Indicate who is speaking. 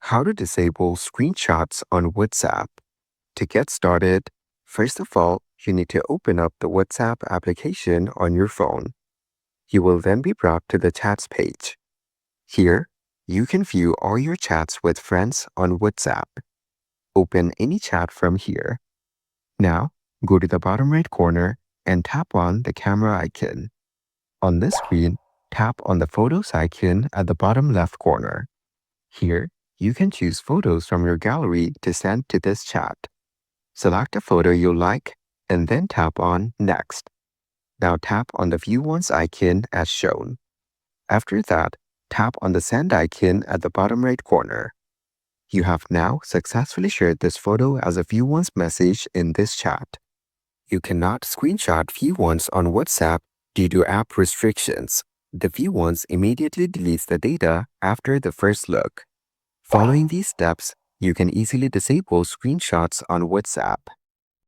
Speaker 1: How to disable screenshots on WhatsApp. To get started, first of all, you need to open up the WhatsApp application on your phone. You will then be brought to the chats page. Here, you can view all your chats with friends on WhatsApp. Open any chat from here. Now, go to the bottom right corner and tap on the camera icon. On this screen, tap on the photos icon at the bottom left corner. Here, you can choose photos from your gallery to send to this chat. Select a photo you like and then tap on Next. Now tap on the View Once icon as shown. After that, tap on the Send icon at the bottom right corner. You have now successfully shared this photo as a View Once message in this chat. You cannot screenshot View Once on WhatsApp due to app restrictions. The View Once immediately deletes the data after the first look. Following these steps, you can easily disable screenshots on WhatsApp.